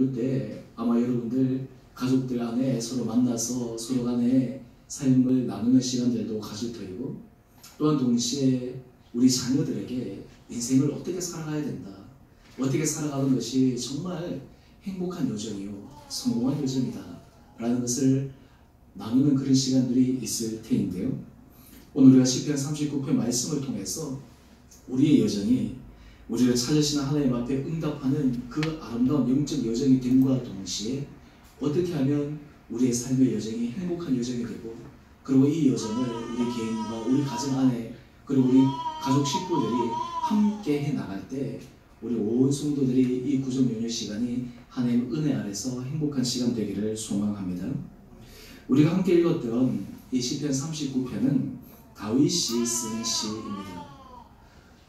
때 아마 여러분들 가족들 안에 서로 만나서 서로 간에 삶을 나누는 시간들도 가질 터이고, 또한 동시에 우리 자녀들에게 인생을 어떻게 살아가야 된다, 어떻게 살아가는 것이 정말 행복한 여정이요 성공한 여정이다 라는 것을 나누는 그런 시간들이 있을 테인데요. 오늘 우리가 시편 39편 말씀을 통해서 우리의 여정이 우리를 찾으시는 하나님 앞에 응답하는 그 아름다운 영적 여정이 됨과 동시에 어떻게 하면 우리의 삶의 여정이 행복한 여정이 되고, 그리고 이 여정을 우리 개인과 우리 가정 안에 그리고 우리 가족 식구들이 함께 해 나갈 때 우리 온 성도들이 이 구속연휴 시간이 하나님 은혜 아래서 행복한 시간 되기를 소망합니다. 우리가 함께 읽었던 이 시편 39편은 다윗이 쓴 시입니다.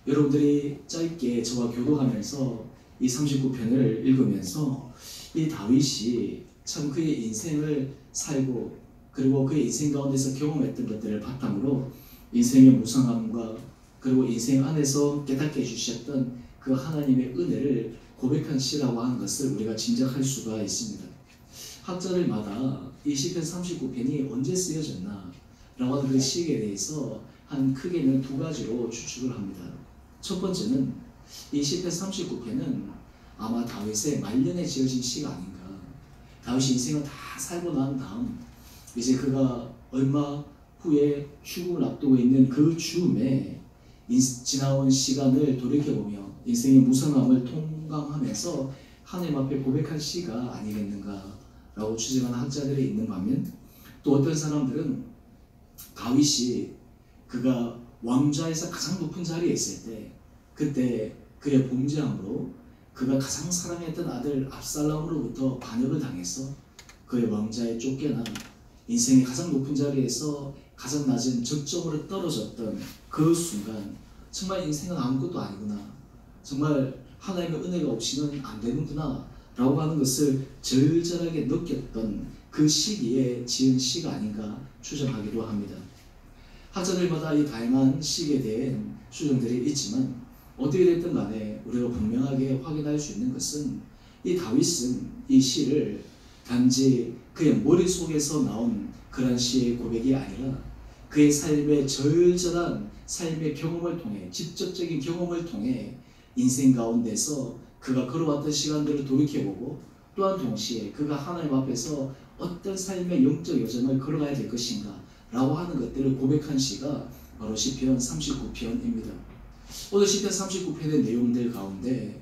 여러분들이 짧게 저와 교도하면서 이 39편을 읽으면서 이 다윗이 참 그의 인생을 살고 그리고 그의 인생 가운데서 경험했던 것들을 바탕으로 인생의 무상함과 그리고 인생 안에서 깨닫게 해주셨던 그 하나님의 은혜를 고백한 시라고 하는 것을 우리가 짐작할 수가 있습니다. 학자들마다 이 시편 39편이 언제 쓰여졌나 라고 하는 그 시기에 대해서 한 크게는 두 가지로 추측을 합니다. 첫 번째는 이 시편 39편은 아마 다윗의 말년에 지어진 시가 아닌가. 다윗이 인생을 다 살고 난 다음 이제 그가 얼마 후에 죽음을 앞두고 있는 그 즈음에 지나온 시간을 돌이켜보며 인생의 무상함을 통감하면서 하나님 앞에 고백한 시가 아니겠는가 라고 추정하는 학자들이 있는 반면, 또 어떤 사람들은 다윗이 그가 왕좌에서 가장 높은 자리에 있을 때 그때 그의 범죄함으로 그가 가장 사랑했던 아들 압살롬으로부터 반역을 당해서 그의 왕좌에 쫓겨나 인생의 가장 높은 자리에서 가장 낮은 저점으로 떨어졌던 그 순간 정말 인생은 아무것도 아니구나, 정말 하나님의 은혜가 없이는 안 되는구나 라고 하는 것을 절절하게 느꼈던 그 시기에 지은 시가 아닌가 추정하기도 합니다. 학자들마다 이 다양한 시기에 대한 추정들이 있지만 어떻게 됐든 간에 우리가 분명하게 확인할 수 있는 것은 이 다윗은 이 시를 단지 그의 머릿속에서 나온 그런 시의 고백이 아니라 그의 삶의 절절한 삶의 경험을 통해, 직접적인 경험을 통해 인생 가운데서 그가 걸어왔던 시간들을 돌이켜보고, 또한 동시에 그가 하나님 앞에서 어떤 삶의 영적 여정을 걸어가야 될 것인가 라고 하는 것들을 고백한 시가 바로 시편 39편입니다. 오늘 시편 39편의 내용들 가운데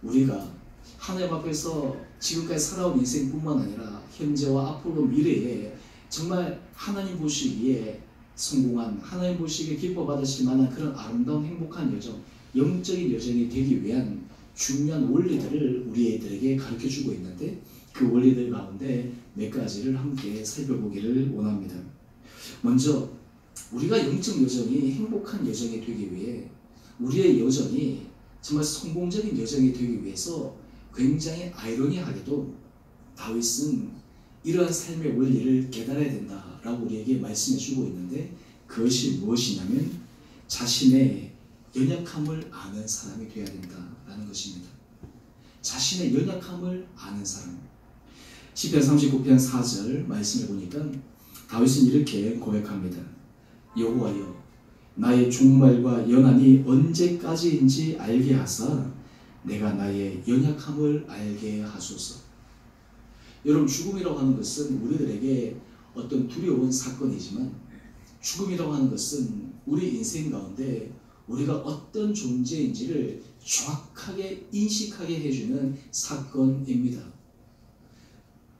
우리가 하나님 앞에서 지금까지 살아온 인생뿐만 아니라 현재와 앞으로 미래에 정말 하나님 보시기에 성공한, 하나님 보시기에 기뻐 받으실 만한 그런 아름다운 행복한 여정, 영적인 여정이 되기 위한 중요한 원리들을 우리들에게 가르쳐주고 있는데, 그 원리들 가운데 몇 가지를 함께 살펴보기를 원합니다. 먼저 우리가 영적 여정이 행복한 여정이 되기 위해, 우리의 여정이 정말 성공적인 여정이 되기 위해서 굉장히 아이러니하게도 다윗은 이러한 삶의 원리를 깨달아야 된다라고 우리에게 말씀해 주고 있는데, 그것이 무엇이냐면 자신의 연약함을 아는 사람이 되어야 된다라는 것입니다. 자신의 연약함을 아는 사람. 시편 39편 4절 말씀을 보니까 다윗은 이렇게 고백합니다. 여호와여, 나의 종말과 연한이 언제까지인지 알게 하사 내가 나의 연약함을 알게 하소서. 여러분, 죽음이라고 하는 것은 우리들에게 어떤 두려운 사건이지만, 죽음이라고 하는 것은 우리 인생 가운데 우리가 어떤 존재인지를 정확하게 인식하게 해주는 사건입니다.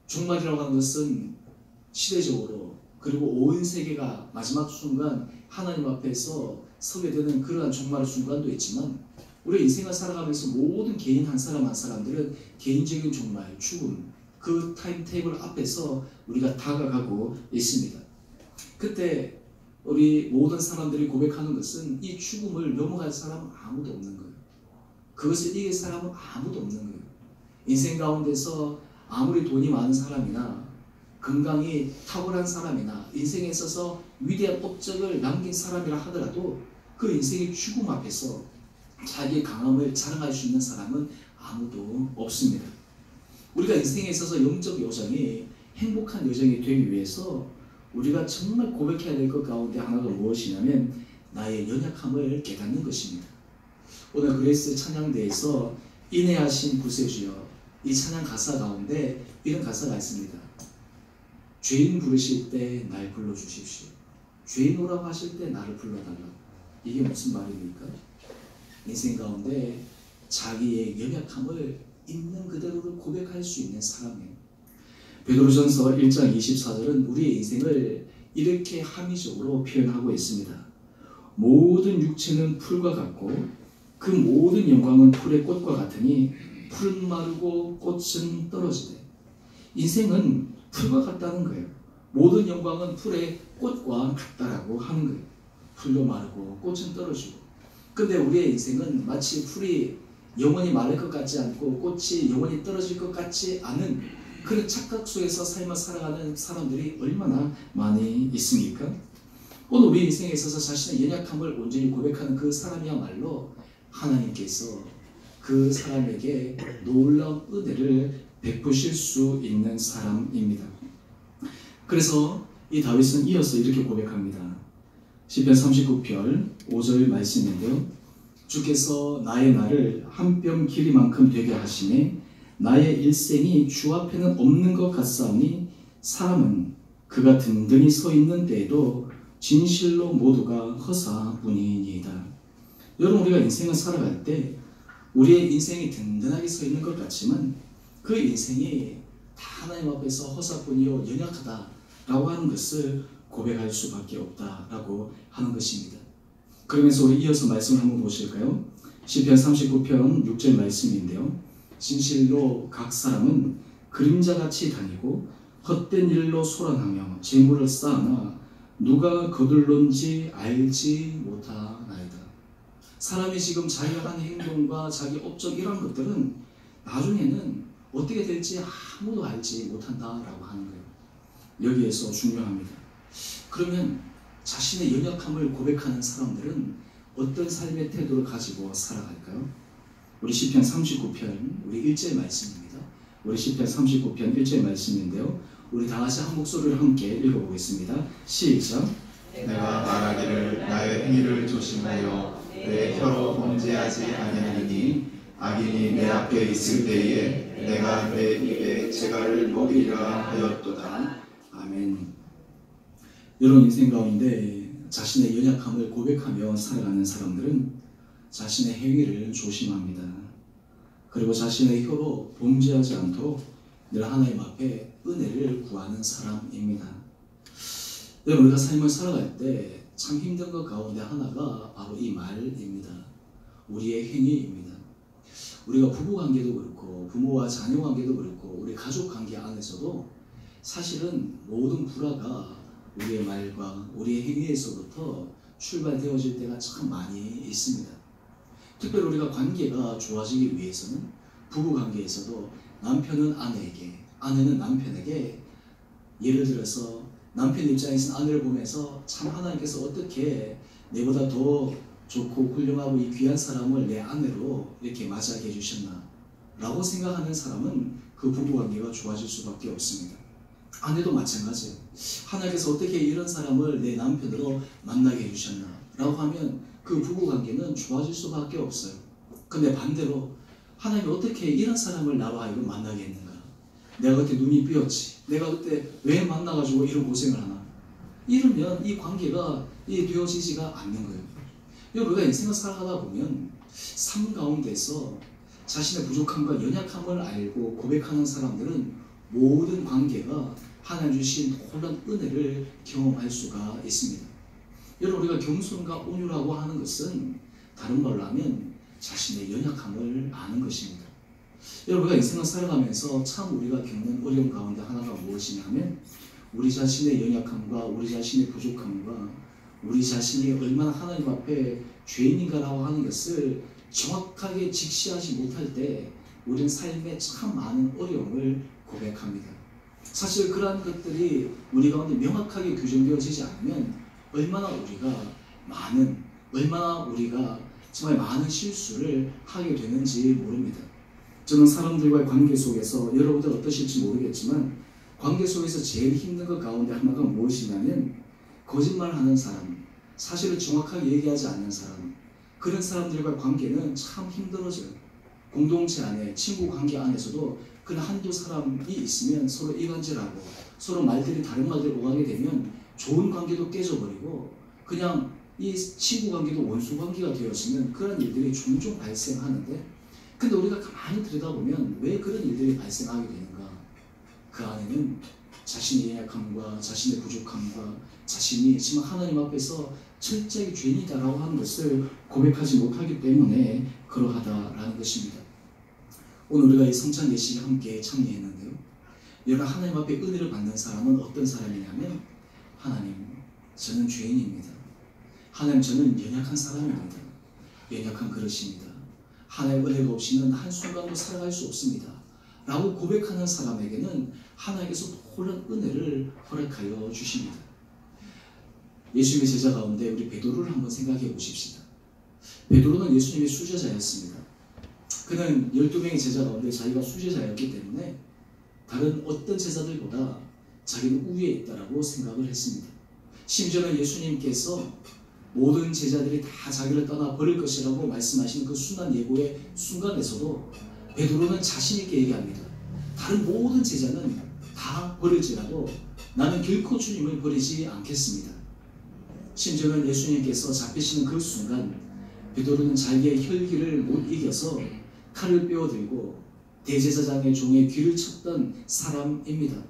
종말이라고 하는 것은 시대적으로 그리고 온 세계가 마지막 순간 하나님 앞에서 서게 되는 그러한 종말의 순간도 있지만, 우리 인생을 살아가면서 모든 개인 한 사람 한 사람들은 개인적인 종말, 죽음, 그 타임테이블 앞에서 우리가 다가가고 있습니다. 그때 우리 모든 사람들이 고백하는 것은 이 죽음을 넘어갈 사람은 아무도 없는 거예요. 그것을 이길 사람은 아무도 없는 거예요. 인생 가운데서 아무리 돈이 많은 사람이나 건강이 탁월한 사람이나 인생에 있어서 위대한 업적을 남긴 사람이라 하더라도 그 인생의 죽음 앞에서 자기의 강함을 자랑할 수 있는 사람은 아무도 없습니다. 우리가 인생에 있어서 영적 여정이 행복한 여정이 되기 위해서 우리가 정말 고백해야 될 것 가운데 하나가 무엇이냐면 나의 연약함을 깨닫는 것입니다. 오늘 그레이스 찬양대에서 인내하신 구세주여, 이 찬양 가사 가운데 이런 가사가 있습니다. 죄인 부르실 때 날 불러주십시오. 죄인 오라고 하실 때 나를 불러달라. 이게 무슨 말입니까? 인생 가운데 자기의 연약함을 있는 그대로를 고백할 수 있는 사람이에요. 베드로전서 1장 24절은 우리의 인생을 이렇게 함의적으로 표현하고 있습니다. 모든 육체는 풀과 같고 그 모든 영광은 풀의 꽃과 같으니 풀은 마르고 꽃은 떨어지되. 인생은 풀과 같다는 거예요. 모든 영광은 풀의 꽃과 같다라고 하는 거예요. 풀도 마르고 꽃은 떨어지고. 근데 우리의 인생은 마치 풀이 영원히 마를 것 같지 않고 꽃이 영원히 떨어질 것 같지 않은 그런 착각 속에서 삶을 살아가는 사람들이 얼마나 많이 있습니까? 오늘 우리 인생에 있어서 자신의 연약함을 온전히 고백하는 그 사람이야말로 하나님께서 그 사람에게 놀라운 은혜를 베푸실 수 있는 사람입니다. 그래서 이 다윗은 이어서 이렇게 고백합니다. 시편 39편 5절 말씀인데요. 주께서 나의 날을 한 뼘 길이만큼 되게 하시매 나의 일생이 주 앞에는 없는 것 같사오니 사람은 그가 든든히 서 있는 때에도 진실로 모두가 허사뿐이니이다. 여러분, 우리가 인생을 살아갈 때 우리의 인생이 든든하게 서 있는 것 같지만 그 인생이 다 하나님 앞에서 허사뿐이요 연약하다라고 하는 것을 고백할 수밖에 없다라고 하는 것입니다. 그러면서 우리 이어서 말씀을 한번 보실까요? 시편 39편 6절 말씀인데요. 진실로 각 사람은 그림자같이 다니고 헛된 일로 소란하며 재물을 쌓으나 누가 거둘런지 알지 못하나이다. 사람이 지금 자기가 하는 행동과 자기 업적 이런 것들은 나중에는 어떻게 될지 아무도 알지 못한다라고 하는 거예요. 여기에서 중요합니다. 그러면 자신의 연약함을 고백하는 사람들은 어떤 삶의 태도를 가지고 살아갈까요? 우리 시편 39편 우리 1절 말씀입니다. 우리 시편 39편 1절 말씀인데요. 우리 다 같이 한 목소리를 함께 읽어보겠습니다. 시작. 내가 말하기를 나의 행위를 조심하여 내 혀로 범죄하지 아니하리니 악인이 내 앞에 있을 때에 내가 내 입에 재갈을 먹이리라 하였도다. 아멘. 여러분, 인생 가운데 자신의 연약함을 고백하며 살아가는 사람들은 자신의 행위를 조심합니다. 그리고 자신의 혀로 범죄하지 않도록 늘 하나님 앞에 은혜를 구하는 사람입니다. 여러분, 우리가 삶을 살아갈 때 참 힘든 것 가운데 하나가 바로 이 말입니다. 우리의 행위입니다. 우리가 부부관계도 그렇고 부모와 자녀관계도 그렇고 우리 가족관계 안에서도 사실은 모든 불화가 우리의 말과 우리의 행위에서부터 출발되어질 때가 참 많이 있습니다. 특별히 우리가 관계가 좋아지기 위해서는 부부관계에서도 남편은 아내에게, 아내는 남편에게, 예를 들어서 남편 입장에서는 아내를 보면서 참 하나님께서 어떻게 내보다 더 좋고 훌륭하고 이 귀한 사람을 내 아내로 이렇게 맞이하게 해주셨나 라고 생각하는 사람은 그 부부관계가 좋아질 수밖에 없습니다. 아내도 마찬가지예요. 하나님께서 어떻게 이런 사람을 내 남편으로 만나게 해주셨나 라고 하면 그 부부관계는 좋아질 수밖에 없어요. 근데 반대로 하나님이 어떻게 이런 사람을 나로 하여금 만나게 했는가? 내가 그때 눈이 삐었지. 내가 그때 왜 만나가지고 이런 고생을 하나? 이러면 이 관계가 되어지지가 않는 거예요. 우리가 인생을 살아가다 보면 삶 가운데서 자신의 부족함과 연약함을 알고 고백하는 사람들은 모든 관계가 하나님 주신 놀라운 은혜를 경험할 수가 있습니다. 여러분, 우리가 겸손과 온유라고 하는 것은 다른 말로 하면 자신의 연약함을 아는 것입니다. 여러분, 우리가 인생을 살아가면서 참 우리가 겪는 어려움 가운데 하나가 무엇이냐면 우리 자신의 연약함과 우리 자신의 부족함과 우리 자신이 얼마나 하나님 앞에 죄인인가라고 하는 것을 정확하게 직시하지 못할 때 우리는 삶에 참 많은 어려움을 고백합니다. 사실 그러한 것들이 우리 가운데 명확하게 규정되어지지 않으면 얼마나 우리가 정말 많은 실수를 하게 되는지 모릅니다. 저는 사람들과의 관계 속에서 여러분들 어떠실지 모르겠지만 관계 속에서 제일 힘든 것 가운데 하나가 무엇이냐면 거짓말하는 사람, 사실을 정확하게 얘기하지 않는 사람, 그런 사람들과의 관계는 참 힘들어져요. 공동체 안에, 친구 관계 안에서도 그런 한두 사람이 있으면 서로 이간질하고 서로 말들이 다른 말들 오가게 되면 좋은 관계도 깨져버리고 그냥 이 친구 관계도 원수 관계가 되어지는 그런 일들이 종종 발생하는데, 근데 우리가 가만히 들여다보면 왜 그런 일들이 발생하게 되는가? 그 안에는 자신의 연약함과 자신의 부족함과 자신이 지금 하나님 앞에서 철저히 죄인이다라고 하는 것을 고백하지 못하기 때문에 그러하다라는 것입니다. 오늘 우리가 이 성찬 예식에 함께 참여했는데요. 여러분, 하나님 앞에 은혜를 받는 사람은 어떤 사람이냐면, 하나님, 저는 죄인입니다. 하나님, 저는 연약한 사람입니다. 연약한 그릇입니다. 하나님의 은혜가 없이는 한순간도 살아갈 수 없습니다. 라고 고백하는 사람에게는 하나님께서 놀라운 은혜를 허락하여 주십니다. 예수님의 제자 가운데 우리 베드로를 한번 생각해 보십시다. 베드로는 예수님의 수제자였습니다. 그는 12명의 제자 가운데 자기가 수제자였기 때문에 다른 어떤 제자들보다 자기는 우위에 있다라고 생각을 했습니다. 심지어는 예수님께서 모든 제자들이 다 자기를 떠나 버릴 것이라고 말씀하신 그 순간 예고의 순간에서도 베드로는 자신 있게 얘기합니다. 다른 모든 제자는 다 버릴지라도 나는 결코 주님을 버리지 않겠습니다. 심지어는 예수님께서 잡히시는 그 순간 베드로는 자기의 혈기를 못 이겨서 칼을 빼어들고 대제사장의 종의 귀를 쳤던 사람입니다.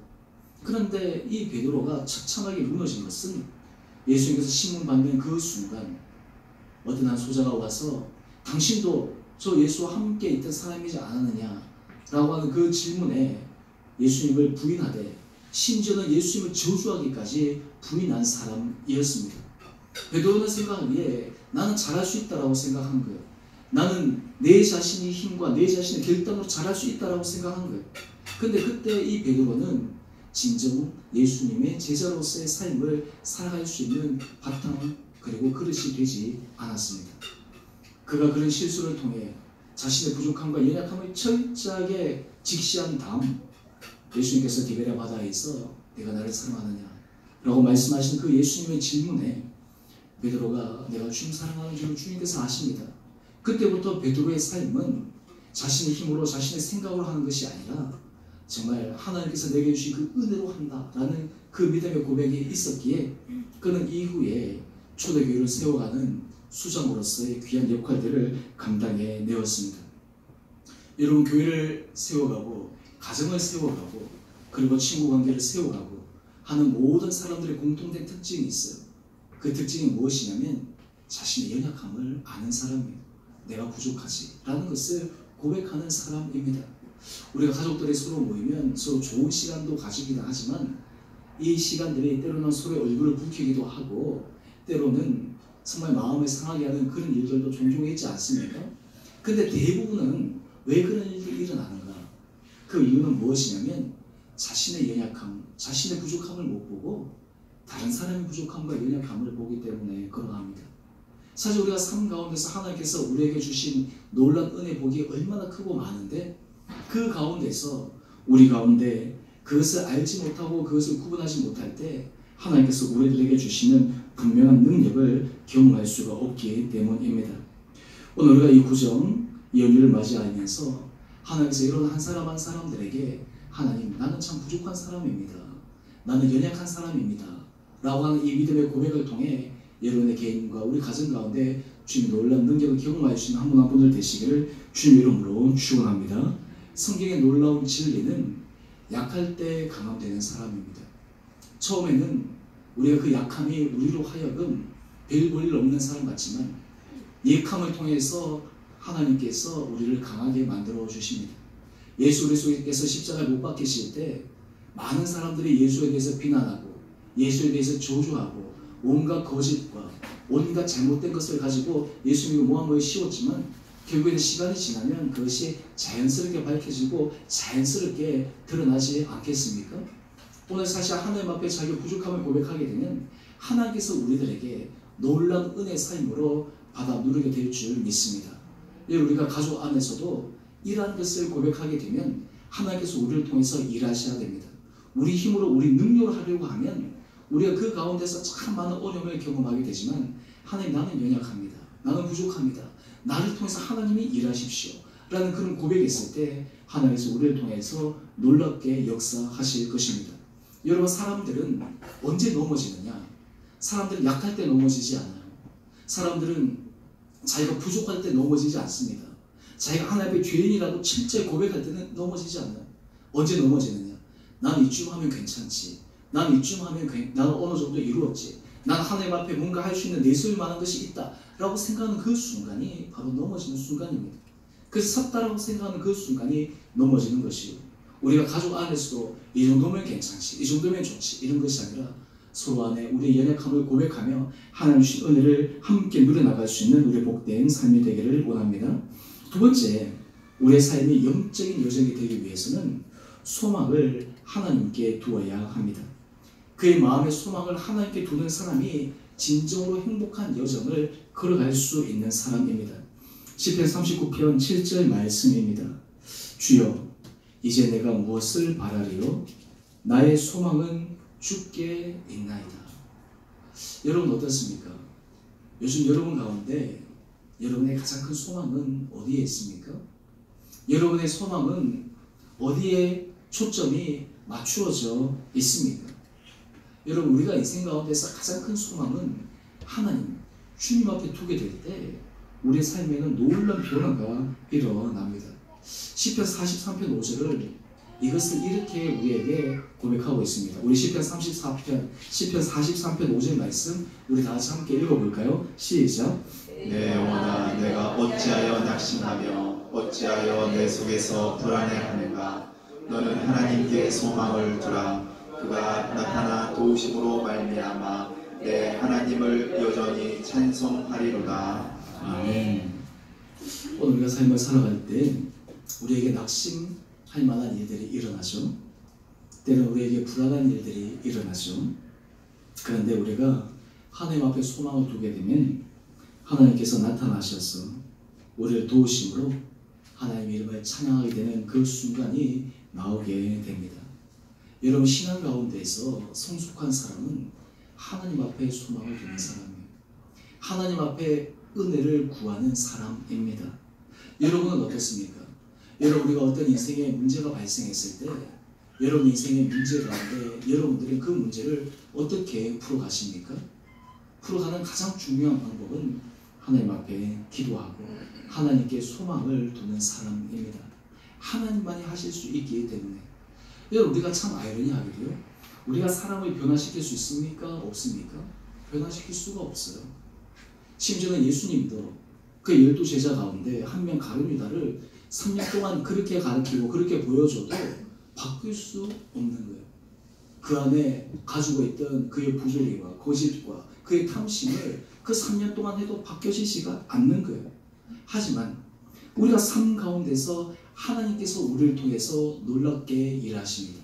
그런데 이 베드로가 처참하게 무너진 것은 예수님께서 신문받는 그 순간 어떤 한 소자가 와서 당신도 저 예수와 함께 있던 사람이지 않았느냐 라고 하는 그 질문에 예수님을 부인하되 심지어는 예수님을 저주하기까지 부인한 사람이었습니다. 베드로는 생각하기에 나는 잘할 수 있다라고 생각한 거예요. 나는 내 자신의 힘과 내 자신의 결단으로 잘할 수 있다라고 생각한 거예요. 근데 그때 이 베드로는 진정 예수님의 제자로서의 삶을 살아갈 수 있는 바탕 그리고 그릇이 되지 않았습니다. 그가 그런 실수를 통해 자신의 부족함과 연약함을 철저하게 직시한 다음 예수님께서 디베랴 바다에서 내가 나를 사랑하느냐 라고 말씀하신 그 예수님의 질문에 베드로가 내가 주님 사랑하는 줄 주님께서 아십니다. 그때부터 베드로의 삶은 자신의 힘으로 자신의 생각으로 하는 것이 아니라 정말 하나님께서 내게 주신 그 은혜로 한다라는 그 믿음의 고백이 있었기에 그는 이후에 초대교회를 세워가는 수장으로서의 귀한 역할들을 감당해 내었습니다. 여러분, 교회를 세워가고 가정을 세워가고 그리고 친구관계를 세워가고 하는 모든 사람들의 공통된 특징이 있어요. 그 특징이 무엇이냐면 자신의 연약함을 아는 사람이에요. 내가 부족하지 라는 것을 고백하는 사람입니다. 우리가 가족들이 서로 모이면 서로 좋은 시간도 가지기도 하지만 이 시간들이 때로는 서로의 얼굴을 붉히기도 하고 때로는 정말 마음을 상하게 하는 그런 일들도 종종 있지 않습니까? 근데 대부분은 왜 그런 일들이 일어나는가? 그 이유는 무엇이냐면 자신의 연약함, 자신의 부족함을 못 보고 다른 사람의 부족함과 연약함을 보기 때문에 그러합니다. 사실 우리가 삶 가운데서 하나님께서 우리에게 주신 놀라운 은혜 복이 얼마나 크고 많은데 그 가운데서 우리 가운데 그것을 알지 못하고 그것을 구분하지 못할 때 하나님께서 우리들에게 주시는 분명한 능력을 경험할 수가 없기 때문입니다. 오늘 우리가 이 구정, 이 연휴를 맞이하면서 하나님께서 이런 한 사람 한 사람들에게 하나님, 나는 참 부족한 사람입니다. 나는 연약한 사람입니다. 라고 하는 이 믿음의 고백을 통해 여러분의 개인과 우리 가정 가운데 주님의 놀라운 능력을 경험할 수 있는 한 분 한 분들 되시기를 주님의 이름으로 축원합니다. 성경의 놀라운 진리는 약할 때 강함되는 사람입니다. 처음에는 우리가 그 약함이 우리로 하여금 별 볼일 없는 사람 같지만 약함을 통해서 하나님께서 우리를 강하게 만들어 주십니다. 예수 그리스도께서 십자가에 못 박히실 때 많은 사람들이 예수에 대해서 비난하고 예수에 대해서 저주하고 온갖 거짓과 온갖 잘못된 것을 가지고 예수님이 모함을 씌웠지만 결국에는 시간이 지나면 그것이 자연스럽게 밝혀지고 자연스럽게 드러나지 않겠습니까? 오늘 사실 하나님 앞에 자기의 부족함을 고백하게 되면 하나님께서 우리들에게 놀라운 은혜 삶으로 받아 누리게 될 줄 믿습니다. 우리가 가족 안에서도 이러한 것을 고백하게 되면 하나님께서 우리를 통해서 일하셔야 됩니다. 우리 힘으로 우리 능력으로 하려고 하면 우리가 그 가운데서 참 많은 어려움을 경험하게 되지만 하나님 나는 연약합니다. 나는 부족합니다. 나를 통해서 하나님이 일하십시오. 라는 그런 고백이 있을 때 하나님께서 우리를 통해서 놀랍게 역사하실 것입니다. 여러분 사람들은 언제 넘어지느냐? 사람들은 약할 때 넘어지지 않아요. 사람들은 자기가 부족할 때 넘어지지 않습니다. 자기가 하나님 앞에 죄인이라고 실제 고백할 때는 넘어지지 않아요. 언제 넘어지느냐? 난 이쯤 하면 괜찮지. 난 이쯤 하면 나는 어느 정도 이루었지. 난 하나님 앞에 뭔가 할 수 있는 내세울 만한 것이 있다 라고 생각하는 그 순간이 바로 넘어지는 순간입니다. 그래서 섰다라고 생각하는 그 순간이 넘어지는 것이요. 우리가 가족 안에서도 이 정도면 괜찮지, 이 정도면 좋지 이런 것이 아니라 서로 안에 우리의 연약함을 고백하며 하나님 주신 은혜를 함께 누려나갈 수 있는 우리의 복된 삶이 되기를 원합니다. 두 번째, 우리의 삶이 영적인 여정이 되기 위해서는 소망을 하나님께 두어야 합니다. 그의 마음의 소망을 하나님께 두는 사람이 진정으로 행복한 여정을 걸어갈 수 있는 사람입니다. 시편 39편 7절 말씀입니다. 주여 이제 내가 무엇을 바라리요? 나의 소망은 주께 있나이다. 여러분 어떻습니까? 요즘 여러분 가운데 여러분의 가장 큰 소망은 어디에 있습니까? 여러분의 소망은 어디에 초점이 맞추어져 있습니까? 여러분 우리가 인생 가운데서 가장 큰 소망은 하나님, 주님 앞에 두게 될 때 우리의 삶에는 놀라운 변화가 일어납니다. 시편 43편 5절을 이것을 이렇게 우리에게 고백하고 있습니다. 우리 시편 43편 5절 말씀 우리 다 같이 함께 읽어볼까요? 시작. 내 영혼아 내가 어찌하여 낙심하며 어찌하여 내 속에서 불안해하는가. 너는 하나님께 소망을 두라. 그가 나타나 도우심으로 말미암아 내 하나님을 여전히 찬송하리로다. 아멘. 오늘 우리가 삶을 살아갈 때 우리에게 낙심할 만한 일들이 일어나죠. 때로는 우리에게 불안한 일들이 일어나죠. 그런데 우리가 하나님 앞에 소망을 두게 되면 하나님께서 나타나셔서 우리를 도우심으로 하나님의 이름을 찬양하게 되는 그 순간이 나오게 됩니다. 여러분 신앙 가운데에서 성숙한 사람은 하나님 앞에 소망을 두는 사람이에요. 하나님 앞에 은혜를 구하는 사람입니다. 여러분은 어떻습니까? 여러분 우리가 어떤 인생에 문제가 발생했을 때 여러분 인생의 문제 가운데 여러분들이 그 문제를 어떻게 풀어가십니까? 풀어가는 가장 중요한 방법은 하나님 앞에 기도하고 하나님께 소망을 두는 사람입니다. 하나님만이 하실 수 있기 때문에. 여러분 우리가 참 아이러니하게도요. 우리가 사람을 변화시킬 수 있습니까? 없습니까? 변화시킬 수가 없어요. 심지어는 예수님도 그 12제자 가운데 한 명 가룟 유다를 3년 동안 그렇게 가르치고 그렇게 보여줘도 바뀔 수 없는 거예요. 그 안에 가지고 있던 그의 부조리와 고집과 그의 탐심을 그 3년 동안 해도 바뀌어지지가 않는 거예요. 하지만 우리가 삶 가운데서 하나님께서 우리를 통해서 놀랍게 일하십니다.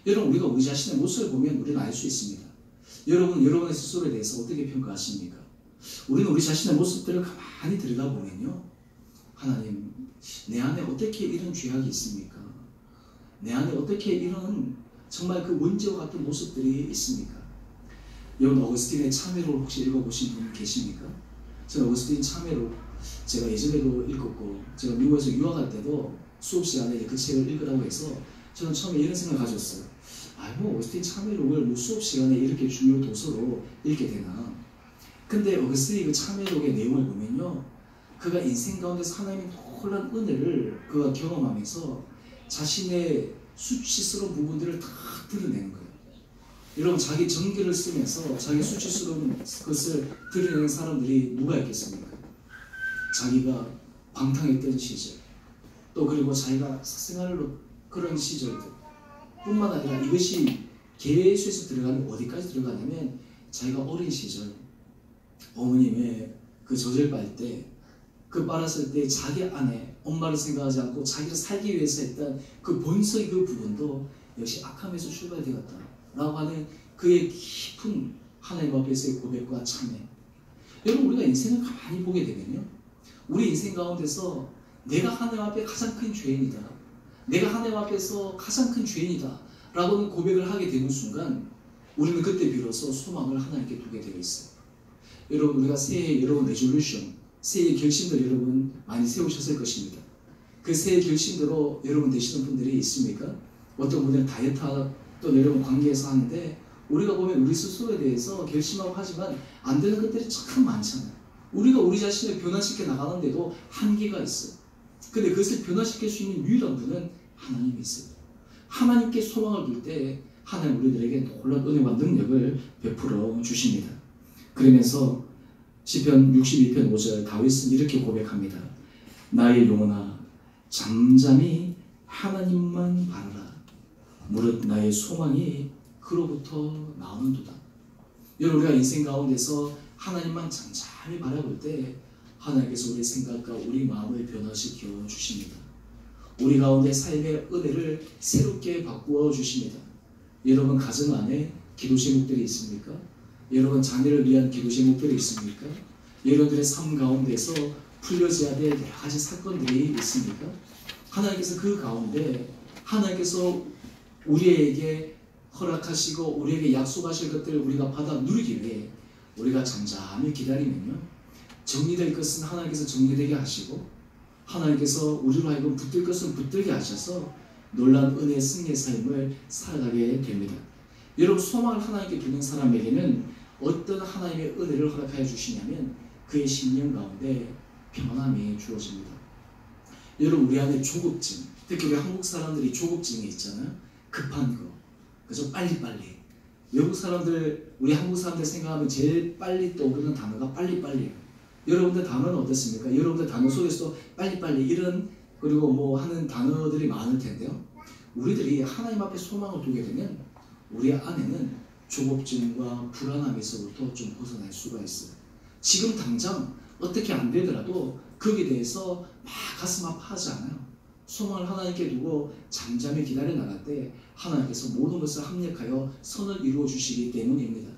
여러분 우리가 우리 자신의 모습을 보면 우리는 알 수 있습니다. 여러분 여러분의 스스로에 대해서 어떻게 평가하십니까? 우리는 우리 자신의 모습들을 가만히 들여다보면요. 하나님 내 안에 어떻게 이런 죄악이 있습니까? 내 안에 어떻게 이런 정말 그 먼지와 같은 모습들이 있습니까? 여러분 어거스틴의 참회록을 혹시 읽어보신 분 계십니까? 저는 어거스틴 참회록 제가 예전에도 읽었고 제가 미국에서 유학할 때도 수업 시간에 그 책을 읽으라고 해서 저는 처음에 이런 생각을 가졌어요. 뭐 어거스틴 참회록을 뭐 수업 시간에 이렇게 중요 도서로 읽게 되나. 근데 어거스틴이 그 참회록의 내용을 보면요. 그가 인생 가운데서 하나님의 놀라운 은혜를 그가 경험하면서 자신의 수치스러운 부분들을 다 드러내는 거예요. 여러분 자기 정기를 쓰면서 자기 수치스러운 것을 드러내는 사람들이 누가 있겠습니까? 자기가 방탕했던 시절 또 그리고 자기가 사생활로 그런 시절들 뿐만 아니라 이것이 계수에서 들어가는 어디까지 들어가냐면 자기가 어린 시절 어머님의 그 젖을 빨 때 그 빨았을 때 자기 안에 엄마를 생각하지 않고 자기를 살기 위해서 했던 그 본성의 그 부분도 역시 악함에서 출발되었다 라고 하는 그의 깊은 하나님 앞에서의 고백과 참회. 여러분 우리가 인생을 가만히 보게 되면요 우리 인생 가운데서 내가 하나님 앞에 가장 큰 죄인이다. 내가 하나님 앞에서 가장 큰 죄인이다. 라고는 고백을 하게 되는 순간 우리는 그때 비로소 소망을 하나님께 두게 되어 있어요. 여러분, 우리가 새해 여러분 레졸루션, 새해 결심들 여러분 많이 세우셨을 것입니다. 그 새해 결심대로 여러분 되시는 분들이 있습니까? 어떤 분들은 다이어트 또 여러분 관계에서 하는데 우리가 보면 우리 스스로에 대해서 결심하고 하지만 안 되는 것들이 참 많잖아요. 우리가 우리 자신을 변화시켜 나가는데도 한계가 있어요. 근데 그것을 변화시킬 수 있는 유일한 분은 하나님이 있어요. 하나님께 소망을 둘 때 하나님 우리들에게 놀라운 은혜와 능력을 베풀어 주십니다. 그러면서 시편 62편 5절 다윗은 이렇게 고백합니다. 나의 영혼아 잠잠히 하나님만 바라라. 무릇 나의 소망이 그로부터 나오는도다. 여러분, 우리가 인생 가운데서 하나님만 잠잠히 바라볼 때 하나님께서 우리의 생각과 우리 마음을 변화시켜 주십니다. 우리 가운데 삶의 은혜를 새롭게 바꾸어 주십니다. 여러분 가정 안에 기도 제목들이 있습니까? 여러분 자녀를 위한 기도 제목들이 있습니까? 여러분들의 삶 가운데서 풀려져야 될 여러 가지 사건들이 있습니까? 하나님께서 그 가운데 하나님께서 우리에게 허락하시고 우리에게 약속하실 것들을 우리가 받아 누리기 위해 우리가 잠잠히 기다리면요, 정리될 것은 하나님께서 정리되게 하시고 하나님께서 우리로 하여금 붙들 것은 붙들게 하셔서 놀라운 은혜의 승리의 삶을 살아가게 됩니다. 여러분, 소망을 하나님께 두는 사람에게는 어떤 하나님의 은혜를 허락하여 주시냐면 그의 심령 가운데 평안함이 주어집니다. 여러분, 우리 안에 조급증, 특히 우리 한국 사람들이 조급증이 있잖아요. 급한 거, 그죠? 빨리빨리. 외국 사람들, 우리 한국 사람들 생각하면 제일 빨리 떠오르는 단어가 빨리빨리예요. 여러분들 단어는 어떻습니까? 여러분들 단어 속에서도 빨리빨리 이런 그리고 뭐 하는 단어들이 많을 텐데요. 우리들이 하나님 앞에 소망을 두게 되면 우리 안에는 조급증과 불안함에서부터 좀 벗어날 수가 있어요. 지금 당장 어떻게 안 되더라도 거기에 대해서 막 가슴 아파하지 않아요. 소망을 하나님께 두고 잠잠히 기다려 나갈 때 하나님께서 모든 것을 합력하여 선을 이루어 주시기 때문입니다.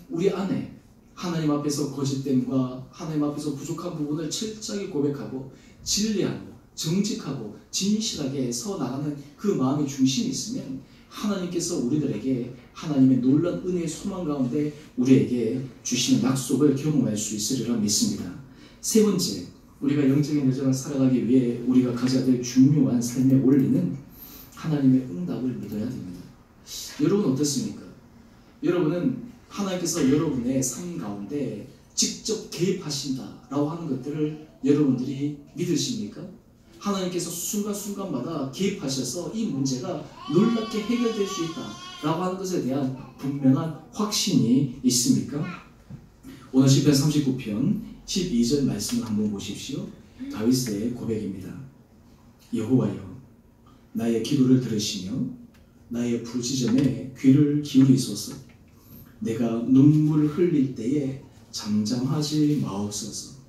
우리 안에 하나님 앞에서 거짓됨과 하나님 앞에서 부족한 부분을 철저하게 고백하고 진리하고 정직하고 진실하게 서 나가는 그 마음의 중심이 있으면 하나님께서 우리들에게 하나님의 놀라운 은혜의 소망 가운데 우리에게 주시는 약속을 경험할 수 있으리라 믿습니다. 세 번째, 우리가 영적인 여정을 살아가기 위해 우리가 가져야 될 중요한 삶의 원리는 하나님의 응답을 믿어야 됩니다. 여러분 어떻습니까? 여러분은 하나님께서 여러분의 삶 가운데 직접 개입하신다라고 하는 것들을 여러분들이 믿으십니까? 하나님께서 순간순간마다 개입하셔서 이 문제가 놀랍게 해결될 수 있다라고 하는 것에 대한 분명한 확신이 있습니까? 오늘 시편 39편 12절 말씀을 한번 보십시오. 다윗의 고백입니다. 여호와여, 나의 기도를 들으시며 나의 부르짖음에 귀를 기울이소서. 내가 눈물 흘릴 때에 잠잠하지 마옵소서.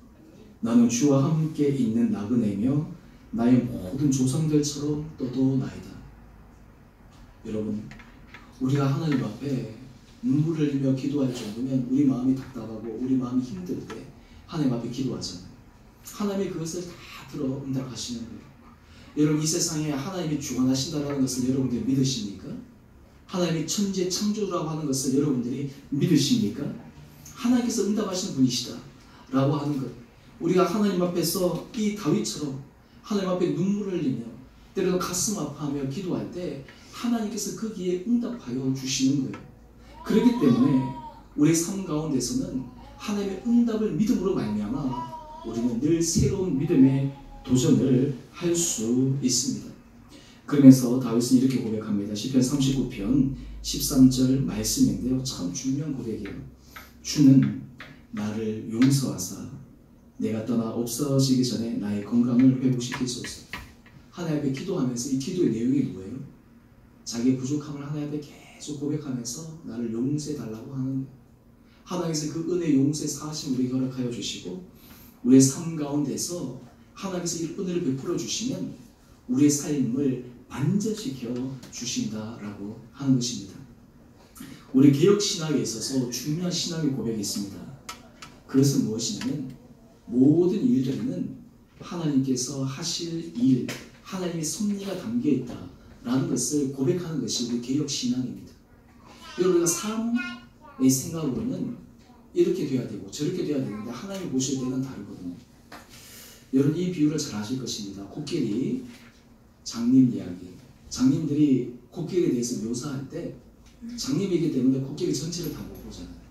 나는 주와 함께 있는 나그네며 나의 모든 조상들처럼 떠도나이다. 여러분, 우리가 하나님 앞에 눈물 흘리며 기도할 정도면 우리 마음이 답답하고 우리 마음이 힘들 때 하나님 앞에 기도하잖아요. 하나님이 그것을 다 들어 응답하시는 거예요. 여러분, 이 세상에 하나님이 주관하신다는 것을 여러분들이 믿으십니까? 하나님이 천재 창조주라고 하는 것을 여러분들이 믿으십니까? 하나님께서 응답하시는 분이시다 라고 하는 것, 우리가 하나님 앞에서 이 다윗처럼 하나님 앞에 눈물을 흘리며 때로는 가슴 아파하며 기도할 때 하나님께서 거기에 응답하여 주시는 거예요. 그렇기 때문에 우리의 삶 가운데서는 하나님의 응답을 믿음으로 말미암아 우리는 늘 새로운 믿음의 도전을 할 수 있습니다. 그러면서 다윗은 이렇게 고백합니다. 시편 39편 13절 말씀인데요, 참 중요한 고백이에요. 주는 나를 용서하사 내가 떠나 없어지기 전에 나의 건강을 회복시키소서. 하나님 앞에 기도하면서 이 기도의 내용이 뭐예요? 자기의 부족함을 하나님 앞에 계속 고백하면서 나를 용서해달라고 하는 거예요. 하나님께서 그 은혜 용서의 사하심 우리에게 허락하여 주시고 우리의 삶 가운데서 하나님께서 이 은혜를 베풀어 주시면 우리의 삶을 반전시켜 주신다라고 하는 것입니다. 우리 개혁신학에 있어서 중요한 신학의 고백이 있습니다. 그것은 무엇이냐면 모든 일들에는 하나님께서 하실 일, 하나님의 섭리가 담겨 있다라는 것을 고백하는 것이 우리 개혁 신앙입니다. 우리가 삶의 생각으로는 이렇게 돼야 되고 저렇게 돼야 되는데 하나님이 보실 때는 다르거든요. 여러분 이 비유를 잘 아실 것입니다. 코끼리 장님 이야기. 장님들이 코끼리에 대해서 묘사할 때 장님이기 때문에 코끼리 전체를 다 못 보잖아요.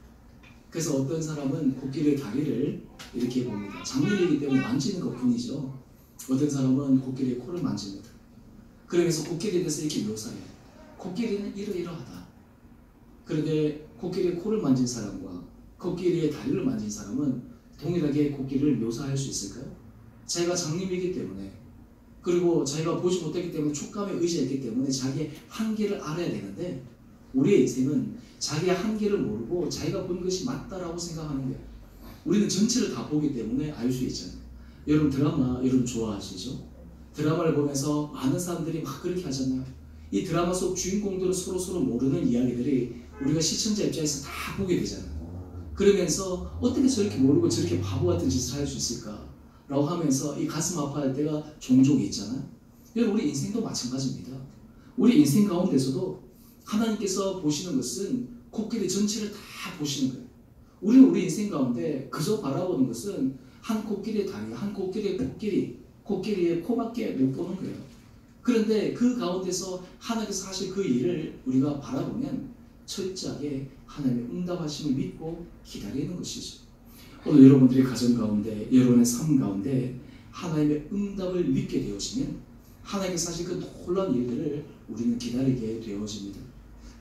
그래서 어떤 사람은 코끼리의 다리를 이렇게 봅니다. 장님이기 때문에 만지는 것 뿐이죠. 어떤 사람은 코끼리의 코를 만집니다. 그러면서 코끼리에 대해서 이렇게 묘사해요. 코끼리는 이러이러하다. 그런데 코끼리의 코를 만진 사람과 코끼리의 다리를 만진 사람은 동일하게 코끼리를 묘사할 수 있을까요? 자기가 장님이기 때문에, 그리고 자기가 보지 못했기 때문에 촉감에 의지했기 때문에 자기의 한계를 알아야 되는데, 우리의 인생은 자기의 한계를 모르고 자기가 본 것이 맞다라고 생각하는 거예요. 우리는 전체를 다 보기 때문에 알 수 있잖아요. 여러분 드라마 여러분 좋아하시죠? 드라마를 보면서 많은 사람들이 막 그렇게 하잖아요. 이 드라마 속 주인공들은 서로 모르는 이야기들이 우리가 시청자 입장에서 다 보게 되잖아요. 그러면서 어떻게 저렇게 모르고 저렇게 바보 같은 짓을 할 수 있을까? 라고 하면서 이 가슴 아파할 때가 종종 있잖아요. 여러분 우리 인생도 마찬가지입니다. 우리 인생 가운데서도 하나님께서 보시는 것은 코끼리 전체를 다 보시는 거예요. 우리는 우리 인생 가운데 그저 바라보는 것은 한 코끼리의 다리, 한 코끼리의 코끼리의 코밖에 못 보는 거예요. 그런데 그 가운데서 하나님께서 하실 그 일을 우리가 바라보면 철저하게 하나님의 응답하심을 믿고 기다리는 것이죠. 오늘 여러분들의 가정 가운데, 여러분의 삶 가운데 하나님의 응답을 믿게 되어지면 하나님께서 하실 그 놀라운 일들을 우리는 기다리게 되어집니다.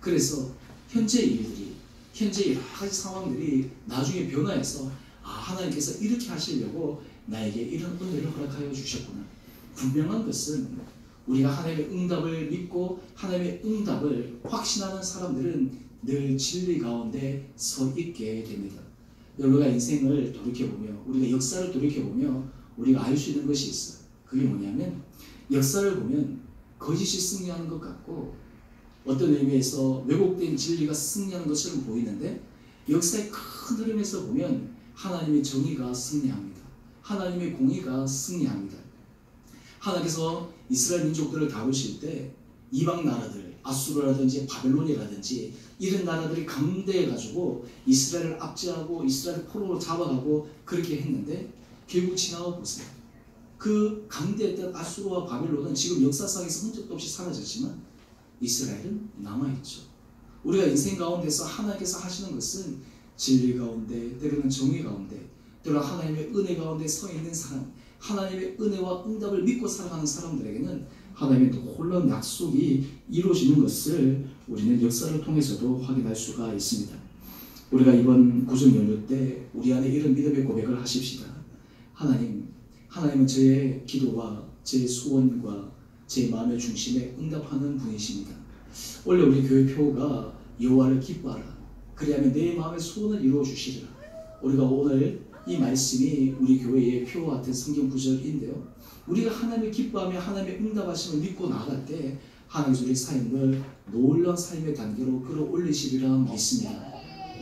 그래서 현재 일들이, 현재 여러 가지 상황들이 나중에 변화해서 하나님께서 이렇게 하시려고 나에게 이런 은혜를 허락하여 주셨구나. 분명한 것은 우리가 하나님의 응답을 믿고 하나님의 응답을 확신하는 사람들은 늘 진리 가운데 서 있게 됩니다. 우리가 인생을 돌이켜보며, 우리가 역사를 돌이켜보며 우리가 알 수 있는 것이 있어요. 그게 뭐냐면 역사를 보면 거짓이 승리하는 것 같고 어떤 의미에서 왜곡된 진리가 승리하는 것처럼 보이는데 역사의 큰 흐름에서 보면 하나님의 정의가 승리합니다. 하나님의 공의가 승리합니다. 하나님께서 이스라엘 민족들을 다루실 때 이방 나라들, 아수르라든지 바벨론이라든지 이런 나라들이 강대해가지고 이스라엘을 압제하고 이스라엘을 포로로 잡아가고 그렇게 했는데 결국 지나가 보세요. 그 강대했던 아수르와 바벨론은 지금 역사상에서 흔적도 없이 사라졌지만 이스라엘은 남아있죠. 우리가 인생 가운데서 하나님께서 하시는 것은 진리 가운데, 때로는 정의 가운데, 때로는 하나님의 은혜 가운데 서 있는 사람, 하나님의 은혜와 응답을 믿고 살아가는 사람들에게는 하나님의 놀라운 약속이 이루어지는 것을 우리는 역사를 통해서도 확인할 수가 있습니다. 우리가 이번 구정 연휴 때 우리 안에 이런 믿음의 고백을 하십시다. 하나님은 저의 기도와 제 소원과 제 마음의 중심에 응답하는 분이십니다. 원래 우리 교회 표가 여호와를 기뻐하라. 그리하면 내 마음의 소원을 이루어 주시리라. 우리가 오늘 이 말씀이 우리 교회의 표와 같은 성경 구절인데요. 우리가 하나님을 기뻐하며 하나님의 응답하심을 믿고 나아갈 때 하나님께서 우리 삶을 놀라운 삶의 단계로 끌어올리시리라 믿습니다.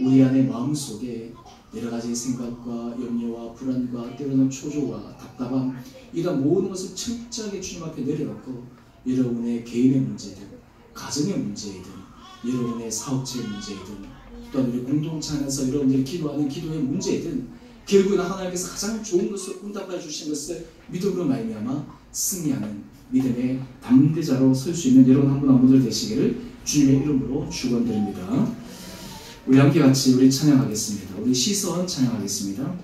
우리 안에 마음속에 여러 가지 생각과 염려와 불안과 때로는 초조와 답답함 이런 모든 것을 철저하게 주님 앞에 내려놓고 여러분의 개인의 문제든 가정의 문제이든 여러분의 사업체의 문제이든 또한 우리 공동체 안에서 여러분들이 기도하는 기도의 문제이든 결국은 하나님께서 가장 좋은 것을 응답해 주신 것을 믿음으로 말미암아 승리하는 믿음의 담대자로 설 수 있는 여러분 한 분 한 분들 되시기를 주님의 이름으로 축원드립니다. 우리 함께 같이 우리 찬양하겠습니다. 우리 시선 찬양하겠습니다.